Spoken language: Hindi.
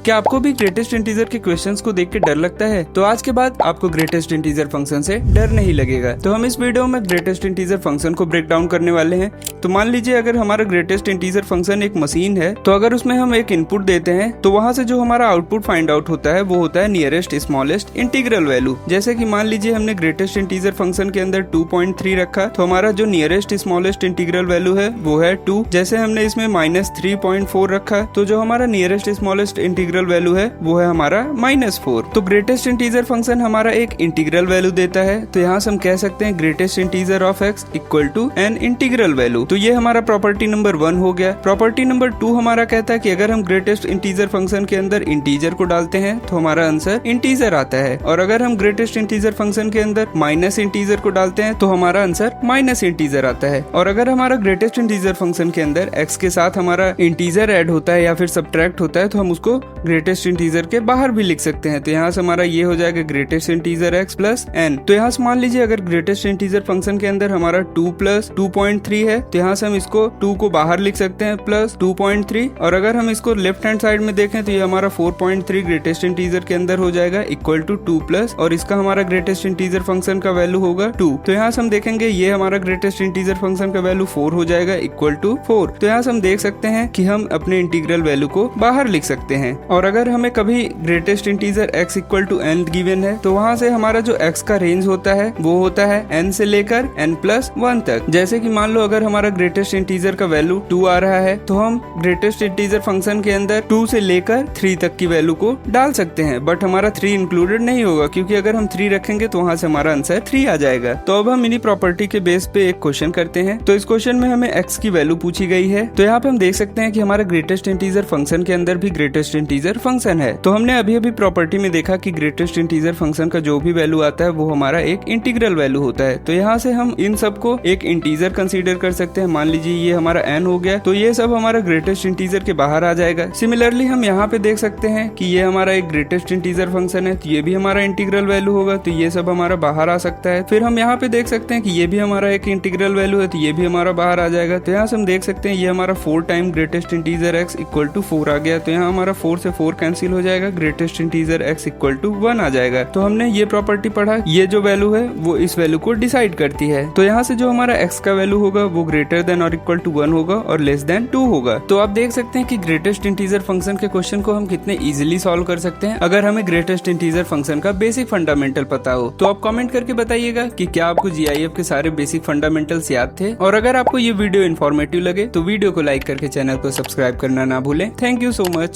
क्या आपको भी ग्रेटेस्ट इंटीजर के क्वेश्चंस को देख के डर लगता है? तो आज के बाद आपको ग्रेटेस्ट इंटीजर फंक्शन से डर नहीं लगेगा। तो हम इस वीडियो में ग्रेटेस्ट इंटीजर फंक्शन को ब्रेक डाउन करने वाले हैं। तो मान लीजिए अगर हमारा ग्रेटेस्ट इंटीजर फंक्शन एक मशीन है, तो अगर उसमें हम एक इनपुट देते हैं तो वहां से जो हमारा आउटपुट फाइंड आउट होता है वो होता है नियरेस्ट स्मॉलेस्ट इंटीग्रल वैल्यू। जैसे कि मान लीजिए हमने ग्रेटेस्ट इंटीजर फंक्शन के अंदर 2.3 रखा, तो हमारा जो नियरेस्ट स्मॉलेस्ट इंटीग्रल वैल्यू है वो है 2। जैसे हमने इसमें -3.4 रखा, तो जो हमारा नियरेस्ट स्मॉलेस्ट इंटीग्रल वैल्यू है वो है हमारा -4। तो ग्रेटेस्ट इंटीजर फंक्शन हमारा एक इंटीग्रल वैल्यू देता है। तो यहाँ से हम कह सकते हैं greatest integer of x equal to n integral value. तो ये हमारा प्रॉपर्टी नंबर 1 हो गया। प्रॉपर्टी नंबर 2 हमारा कहता है कि अगर हम ग्रेटेस्ट इंटीजर फंक्शन के अंदर इंटीजर को डालते हैं तो हमारा आंसर इंटीजर आता है, और अगर हम ग्रेटेस्ट इंटीजर फंक्शन के अंदर माइनस इंटीजर को डालते हैं तो हमारा आंसर माइनस इंटीजर आता है। और अगर हमारा ग्रेटेस्ट इंटीजर फंक्शन के अंदर x के साथ हमारा इंटीजर ऐड होता है या फिर सब्ट्रैक्ट होता है तो हम उसको ग्रेटेस्ट इंटीजर के बाहर भी लिख सकते हैं। तो यहाँ से हमारा ये हो जाएगा greatest integer x plus n। तो यहाँ से मान लीजिए अगर ग्रेटेस्ट इंटीजर फंक्शन के अंदर हमारा 2 प्लस 2.3 है, तो यहाँ से हम इसको 2 को बाहर लिख सकते हैं प्लस 2.3। और अगर हम इसको लेफ्ट हैंड साइड में देखें तो ये हमारा 4.3 ग्रेटेस्ट इंटीजर के अंदर हो जाएगा इक्वल टू 2 प्लस, और इसका हमारा ग्रेटेस्ट इंटीजर फंक्शन का वैल्यू होगा 2। तो यहाँ से हम देखेंगे ये हमारा ग्रेटेस्ट इंटीजर फंक्शन का वैल्यू 4 हो जाएगा इक्वल टू 4। तो यहाँ से हम देख सकते हैं कि हम अपने इंटीग्रल वैल्यू को बाहर लिख सकते हैं। और अगर हमें कभी greatest integer x equal to n given है, तो वहाँ से हमारा जो x का रेंज होता है वो होता है n से लेकर n प्लस 1 तक। जैसे कि मान लो अगर हमारा ग्रेटेस्ट इंटीजर का वैल्यू 2 आ रहा है, तो हम ग्रेटेस्ट इंटीजर फंक्शन के अंदर 2 से लेकर 3 तक की वैल्यू को डाल सकते हैं, बट हमारा 3 इंक्लूडेड नहीं होगा, क्योंकि अगर हम 3 रखेंगे तो वहाँ से हमारा आंसर 3 आ जाएगा। तो अब हम इन्हीं प्रॉपर्टी के बेस पे एक क्वेश्चन करते हैं। तो इस क्वेश्चन में हमें x की वैल्यू पूछी गई है। तो यहाँ पे हम देख सकते हैं कि हमारा ग्रेटेस्ट इंटीजर फंक्शन के अंदर भी ग्रेटेस्ट इंटीजर फंक्शन है। तो हमने अभी अभी प्रॉपर्टी में देखा कि ग्रेटेस्ट इंटीजर फंक्शन का जो भी वैल्यू आता है वो हमारा एक इंटीग्रल वैल्यू होता है। तो यहाँ से हम इन सबको एक इंटीजर कंसीडर कर सकते हैं। मान लीजिए ये हमारा n हो गया, तो ये सब हमारा ग्रेटेस्ट इंटीजर के बाहर आ जाएगा। सिमिलरली हम यहाँ पे देख सकते हैं कि ये हमारा एक ग्रेटेस्ट इंटीजर फंक्शन है, तो ये भी हमारा इंटीग्रल वैल्यू होगा, तो ये सब हमारा बाहर आ सकता है। फिर हम यहाँ पे देख सकते हैं कि ये भी हमारा एक इंटीग्रल वैल्यू है, तो ये भी हमारा बाहर आ जाएगा। तो यहाँ से हम देख सकते हैं ये हमारा 4 time greatest integer x equal to 4 आ गया। तो यहाँ हमारा 4 से 4 कैंसिल हो जाएगा, greatest integer x equal to 1 आ जाएगा। तो हमने ये प्रॉपर्टी पढ़ा, ये जो वैल्यू है वो इस वैल्यू को डिसाइड करती है। तो यहाँ से जो हमारा x का वैल्यू होगा वो ग्रेटर देन और इक्वल टू 1 होगा और लेस देन 2 होगा। तो आप देख सकते हैं कि ग्रेटेस्ट इंटीजर फंक्शन के क्वेश्चन को हम कितने इजीली सॉल्व कर सकते हैं अगर हमें ग्रेटेस्ट इंटीजर फंक्शन का बेसिक फंडामेंटल पता हो। तो आप कमेंट करके बताइएगा कि क्या आपको GIF के सारे बेसिक फंडामेंटल्स याद थे। और अगर आपको ये वीडियो इन्फॉर्मेटिव लगे तो वीडियो को लाइक करके चैनल को सब्सक्राइब करना ना भूलें। Thank you so much.